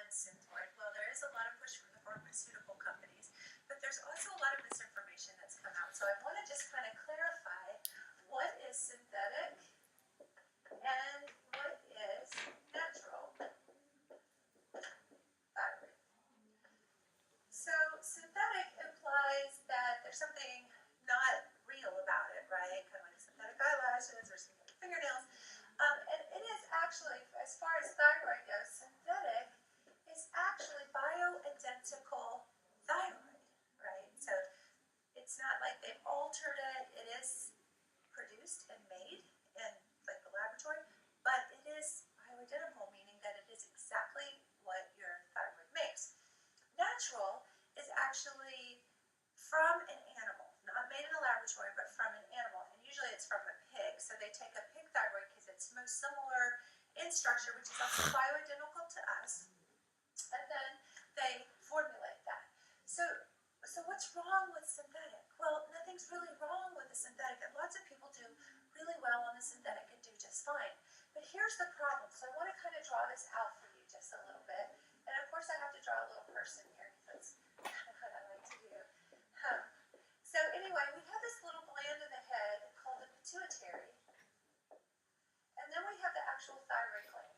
is Thyroid? Well, there is a lot of push from the pharmaceutical companies, but there's also a lot of misinformation that's come out. So I want to just kind of clarify what is synthetic and what is natural thyroid. So synthetic implies that there's something not real about it, right? Kind of like synthetic eyelashes or synthetic fingernails. And it is actually, as far as thyroid goes, synthetic is actually bioidentical thyroid, right? So it's not like they've altered it. It is produced and made in like the laboratory, but it is bioidentical, meaning that it is exactly what your thyroid makes. Natural is actually from an animal, not made in a laboratory, but from an animal, and usually it's from a pig. So they take a pig thyroid because it's most similar in structure, which is also bioidentical to us, and then they formulate that. So what's wrong with synthetic? Well, nothing's really wrong with the synthetic, and lots of people do really well on the synthetic and do just fine. But here's the problem. So I want to kind of draw this out for you just a little bit, and of course I have to draw a little person here because that's kind of what I like to do. So anyway, we have this little gland in the head called the pituitary, and then we have the actual thyroid gland.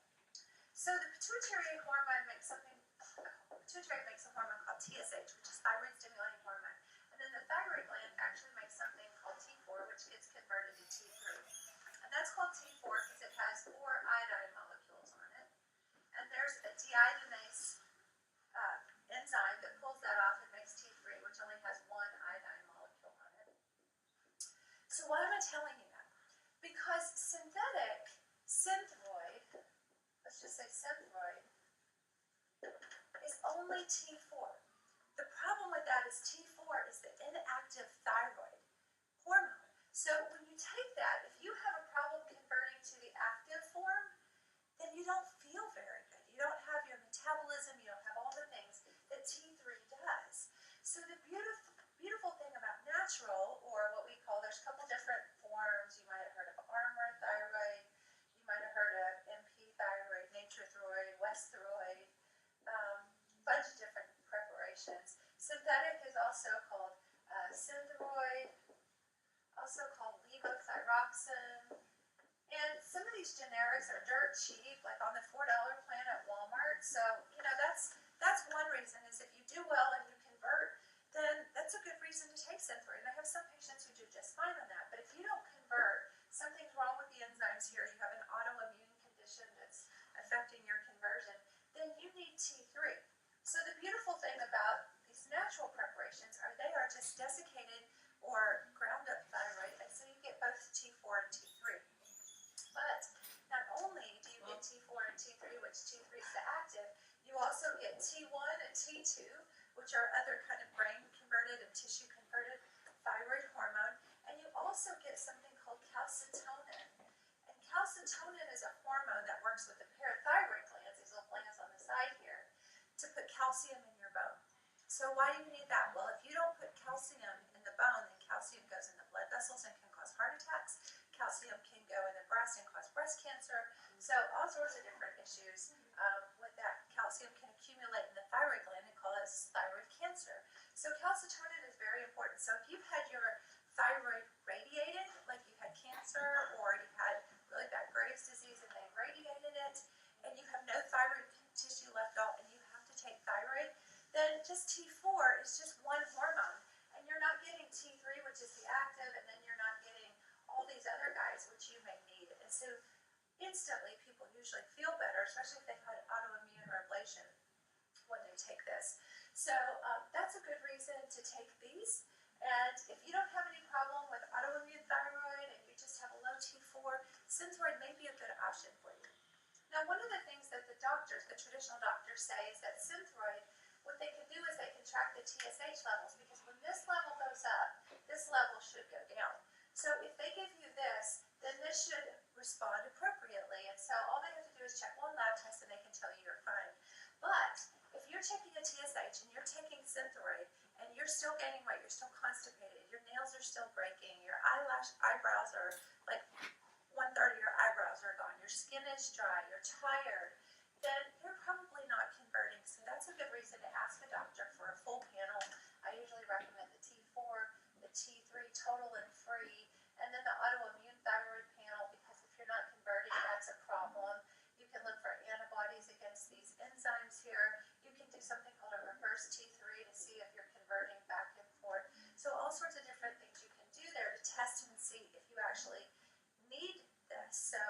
So the pituitary hormone makes pituitary makes a hormone called TSH, which is thyroid stimulating hormone, and then the thyroid gland actually makes something called T4, which gets converted to T3, and that's called T4 because it has 4 iodine molecules on it, and there's a deiodinase enzyme that pulls that off and makes T3, which only has 1 iodine molecule on it. So why am I telling you that? Because synthetic, Thyroid, let's just say Thyroid, is only T4. The problem with that is T4 is the inactive thyroid hormone. So when you take that, if you have a problem converting to the active form, then you don't feel very good. You don't have your metabolism, you don't have all the things that T3 does. So the beautiful thing about natural, or what we call, there's a couple different forms. You might have heard of Armour thyroid, you might have heard of MP thyroid, Nature Thyroid, West Thyroid, bunch of different preparations. Synthetic is also called Synthroid, also called levothyroxine. And some of these generics are dirt cheap, like on the $4 plan at Walmart. So, that's one reason, is if you do well and you convert, then that's a good reason to take Synthroid. And I have some patients who do just fine on that. But if you don't convert, something's wrong with the enzymes here. You have an autoimmune condition that's affecting your conversion, then you need T3. So the beautiful thing about these natural preparations are they are just desiccated or ground up thyroid, and so you get both T4 and T3. But not only do you get T4 and T3, which T3 is the active, you also get T1 and T2, which are other kind of brain converted and tissue converted thyroid hormone, and you also get something called calcitonin. And calcitonin is a hormone that works with the parathyroid glands, these little glands on the side here, to put calcium in your bone. So why do you need that? Well, if you don't put calcium in the bone, then calcium goes in the blood vessels and can cause heart attacks. Calcium can go in the breast and cause breast cancer. So all sorts of different issues with that. Calcium can accumulate in the thyroid gland and cause thyroid cancer. So calcitonin is very important. So if you've had your thyroid radiated, like you had cancer or you had really bad Graves' disease and they radiated it, and you have no thyroid tissue left out and you have to take thyroid, then just T4 is just one hormone. And you're not getting T3, which is the active, and then you're not getting all these other guys, which you may need. And so instantly people usually feel better, especially if they've had autoimmune or ablation when they take this. So that's a good reason to take these. And if you don't have any problem with autoimmune thyroid and you just have a low T4, Synthroid may be a good option for you. Now, one of the things that the traditional doctors say is that Synthroid, what they can do is they can track the TSH levels, because when this level goes up, this level should go down. So if they give you this, then this should respond appropriately. And so all they have to do is check one lab test and they can tell you you're fine. But if you're taking a TSH and you're taking Synthroid and you're still gaining weight, you're still constipated, your nails are still breaking, your eyebrows are like 1/3 of your eyebrows are gone, your skin is dry, you're tired, then you're probably not converting versus T3 to see if you're converting back and forth. So all sorts of different things you can do there to test and see if you actually need this. So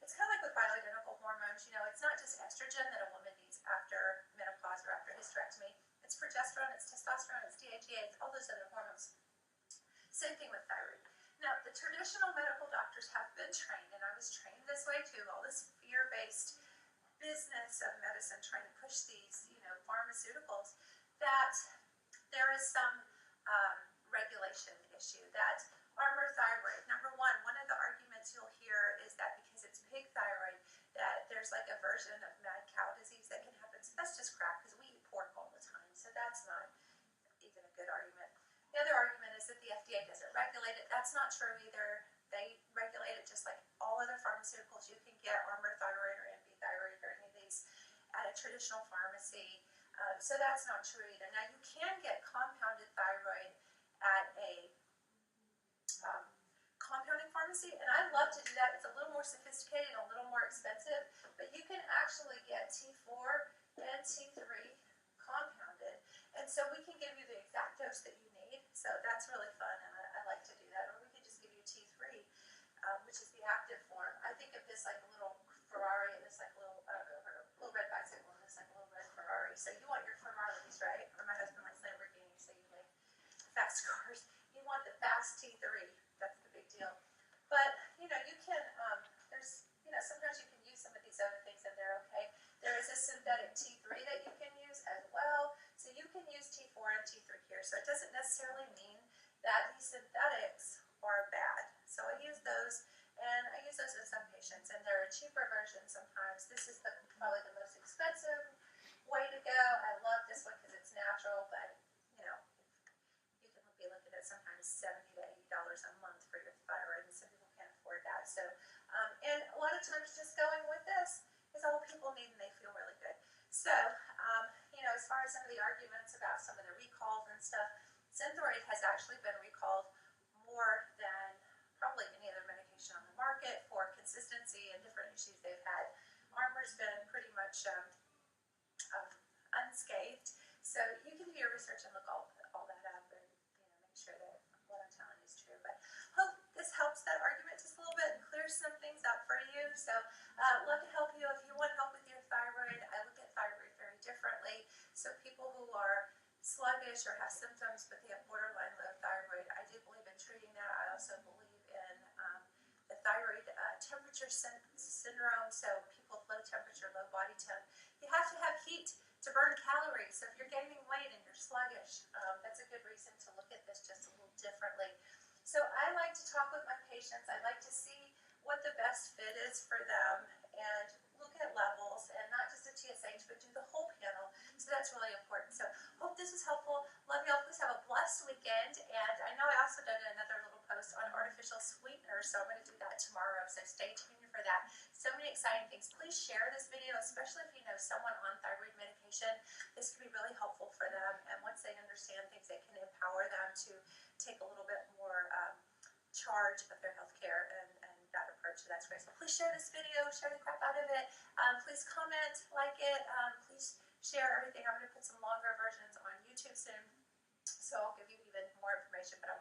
it's kind of like with bioidentical hormones. You know, it's not just estrogen that a woman needs after menopause or after hysterectomy. It's progesterone, it's testosterone, it's DHEA, it's all those other hormones. Same thing with thyroid. Now, the traditional medical doctors have been trained, and I was trained this way too, all this fear-based business of medicine trying to push these, you know, pharmaceuticals, that there is some regulation issue. That armor thyroid, number one of the arguments you'll hear is that because it's pig thyroid, that there's like a version of mad cow disease that can happen. So that's just crap, because we eat pork all the time, so that's not even a good argument. The other argument is that the FDA doesn't regulate it. That's not true either. They regulate it just like all other pharmaceuticals. You can get Armour Thyroid or MB Thyroid or any of these at a traditional pharmacy. So that's not true either. Now, you can get compounded thyroid at a compounding pharmacy, and I love to do that. It's a little more sophisticated, a little more expensive, but you can actually get T4 and T3 compounded. And so we can give you the exact dose that you need. So that's really fun, and I like to do that. Or we could just give you T3, which is the active form. I think of this like a little Ferrari, and this like a little red bicycle, and this like a little red Ferrari. So you want your Ferraris, right? Or my husband likes Lamborghinis, so you like fast cars. You want the fast T3. That's the big deal. But, you know, you can, there's, you know, sometimes you can use some of these other things and they're okay. There is a synthetic T3 that you can use as well. So you can use T4 and T3 here. So it doesn't necessarily mean that these synthetics are bad. So I use those, and I use those in some patients, and there are cheaper versions sometimes. This is probably the most expensive way to go. I love this one because it's natural, but, you know, you can be looking at sometimes $70 to $80 a month for your thyroid, and some people can't afford that. So, and a lot of times just going with this is all people need, and they feel really good. So, you know, as far as some of the arguments about some of the recalls and stuff, Thyroid has actually been recalled more than probably any other medication on the market for consistency and different issues they've had. Armour's been pretty much unscathed. So you can do your research and look all that up, and, you know, make sure that what I'm telling you is true. But hope this helps that argument just a little bit and clears some things up for you. So love to help you. If you want help with your thyroid, I look at thyroid very differently. So people who are sluggish or have symptoms but they have borderline low thyroid, I do believe in treating that. I also believe in the thyroid temperature syndrome. So people with low temperature, low body temp, you have to have heat to burn calories. So if you're gaining weight and you're sluggish, that's a good reason to look at this just a little differently. So I like to talk with my patients. I like to see what the best fit is for them and look at levels, and not just a TSH, but do the whole panel. So that's really important. So hope this is helpful. Love y'all. Please have a blessed weekend. And I know I also did another little post on artificial sweeteners, so I'm going to do that tomorrow. So stay tuned for that. So many exciting things. Please share this video, especially if you know someone on thyroid medication. This can be really helpful for them. And once they understand things, it can empower them to take a little bit more charge of their health care and that approach. So that's great. So please share this video, share the crap out of it. Please comment, like it. Please share everything. I'm going to put some longer versions on YouTube soon, so I'll give you even more information, but I'm